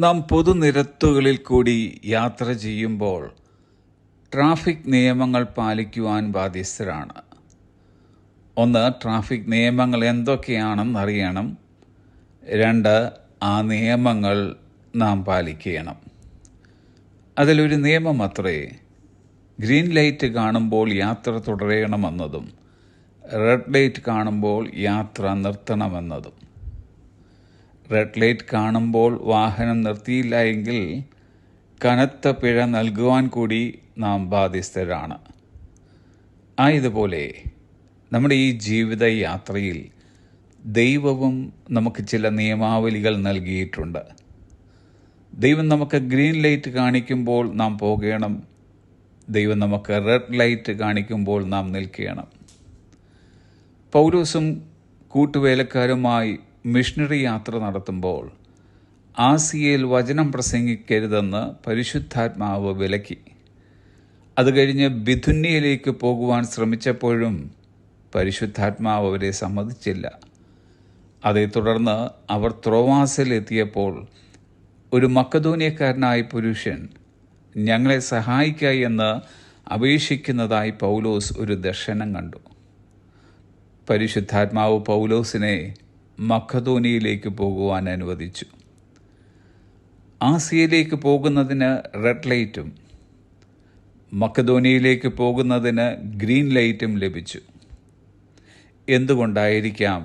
നാം പൊതുനിരത്തുകളിൽ കൂടി യാത്ര ചെയ്യുമ്പോൾ ട്രാഫിക് നിയമങ്ങൾ പാലിക്കുവാൻ ബാധ്യസ്ഥരാണ്. ഒന്ന്, ട്രാഫിക് നിയമങ്ങൾ എന്തൊക്കെയാണെന്നറിയണം. രണ്ട്, ആ നിയമങ്ങൾ നാം പാലിക്കണം. അതിലൊരു നിയമം അത്രേ, ഗ്രീൻ ലൈറ്റ് കാണുമ്പോൾ യാത്ര തുടരണമെന്നതും റെഡ് ലൈറ്റ് കാണുമ്പോൾ യാത്ര നിർത്തണമെന്നതും. റെഡ് ലൈറ്റ് കാണുമ്പോൾ വാഹനം നിർത്തിയില്ല എങ്കിൽ കനത്ത പിഴ നൽകുവാൻ കൂടി നാം ബാധ്യസ്ഥരാണ്. ആയതുപോലെ നമ്മുടെ ഈ ജീവിത യാത്രയിൽ ദൈവവും നമുക്ക് ചില നിയമാവലികൾ നൽകിയിട്ടുണ്ട്. ദൈവം നമുക്ക് ഗ്രീൻ ലൈറ്റ് കാണിക്കുമ്പോൾ നാം പോകണം. ദൈവം നമുക്ക് റെഡ് ലൈറ്റ് കാണിക്കുമ്പോൾ നാം നിൽക്കണം. പൗലോസും കൂട്ടുവേലക്കാരുമായി മിഷണറി യാത്ര നടത്തുമ്പോൾ ആസിയയിൽ വചനം പ്രസംഗിക്കരുതെന്ന് പരിശുദ്ധാത്മാവ് വിലക്കി. അത് കഴിഞ്ഞ് ബിഥുന്യയിലേക്ക് പോകുവാൻ ശ്രമിച്ചപ്പോഴും പരിശുദ്ധാത്മാവ് അവരെ സമ്മതിച്ചില്ല. അതേ തുടർന്ന് അവർ ത്രോവാസിലെത്തിയപ്പോൾ ഒരു മക്കദോനിയക്കാരനായ പുരുഷൻ ഞങ്ങളെ സഹായിക്കുക എന്ന് അപേക്ഷിക്കുന്നതായി പൗലോസ് ഒരു ദർശനം കണ്ടു. പരിശുദ്ധാത്മാവ് പൗലോസിനെ മക്കദോനിയയിലേക്ക് പോകുവാൻ അനുവദിച്ചു. ആസിയയിലേക്ക് പോകുന്നതിന് റെഡ് ലൈറ്റും മക്കദോനിയയിലേക്ക് പോകുന്നതിന് ഗ്രീൻ ലൈറ്റും ലഭിച്ചു. എന്തുകൊണ്ടായിരിക്കാം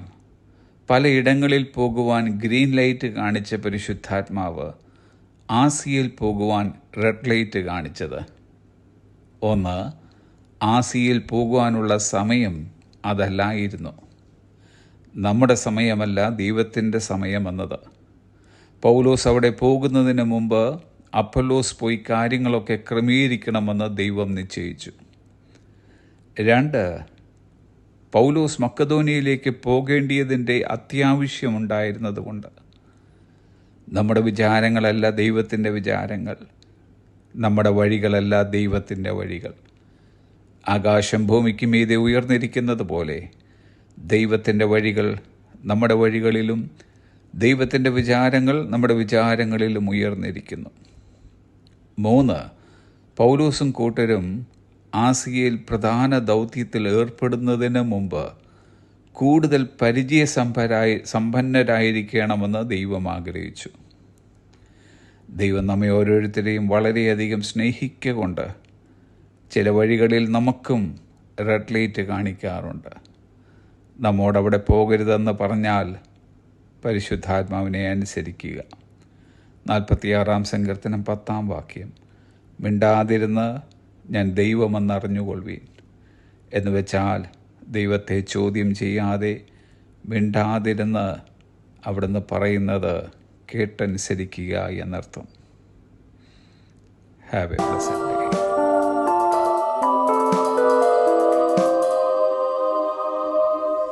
പലയിടങ്ങളിൽ പോകുവാൻ ഗ്രീൻ ലൈറ്റ് കാണിച്ച പരിശുദ്ധാത്മാവ് ആസിയയിൽ പോകുവാൻ റെഡ് ലൈറ്റ് കാണിച്ചത്? ഒന്ന്, ആസിയയിൽ പോകുവാനുള്ള സമയം അതല്ലായിരുന്നു. നമ്മുടെ സമയമല്ല, ദൈവത്തിൻ്റെ സമയമെന്നത്. പൗലോസ് അവിടെ പോകുന്നതിന് മുമ്പ് അപ്പൊല്ലോസ് പോയി കാര്യങ്ങളൊക്കെ ക്രമീകരിക്കണമെന്ന് ദൈവം നിശ്ചയിച്ചു. രണ്ട്, പൗലോസ് മക്കദോനിയയിലേക്ക് പോകേണ്ടിയതിൻ്റെ അത്യാവശ്യമുണ്ടായിരുന്നതുകൊണ്ട്. നമ്മുടെ വിചാരങ്ങളല്ല ദൈവത്തിൻ്റെ വിചാരങ്ങൾ, നമ്മുടെ വഴികളല്ല ദൈവത്തിൻ്റെ വഴികൾ. ആകാശം ഭൂമിക്ക് മീതെ ഉയർന്നിരിക്കുന്നത് പോലെ ദൈവത്തിൻ്റെ വഴികൾ നമ്മുടെ വഴികളിലും ദൈവത്തിൻ്റെ വിചാരങ്ങൾ നമ്മുടെ വിചാരങ്ങളിലും ഉയർന്നിരിക്കുന്നു. മൂന്ന്, പൗലോസും കൂട്ടരും ആസിയയിൽ പ്രധാന ദൗത്യത്തിൽ ഏർപ്പെടുന്നതിന് മുമ്പ് കൂടുതൽ സമ്പന്നരായിരിക്കണമെന്ന് ദൈവം ആഗ്രഹിച്ചു. ദൈവം നമ്മെ ഓരോരുത്തരെയും വളരെയധികം സ്നേഹിക്കൊണ്ട് ചില വഴികളിൽ നമുക്കും റെഡ് ലൈറ്റ് കാണിക്കാറുണ്ട്. നമ്മോടവിടെ പോകരുതെന്ന് പറഞ്ഞാൽ പരിശുദ്ധാത്മാവിനെ അനുസരിക്കുക. 46-ാം സങ്കീർത്തനം 10-ാം വാക്യം, മിണ്ടാതിരുന്ന് ഞാൻ ദൈവമെന്നറിഞ്ഞുകൊള്ളുവീൻ എന്ന് വെച്ചാൽ ദൈവത്തെ ചോദ്യം ചെയ്യാതെ മിണ്ടാതിരുന്ന് അവിടുന്ന് പറയുന്നത് കേട്ടനുസരിക്കുക എന്നർത്ഥം. Have A blessed day.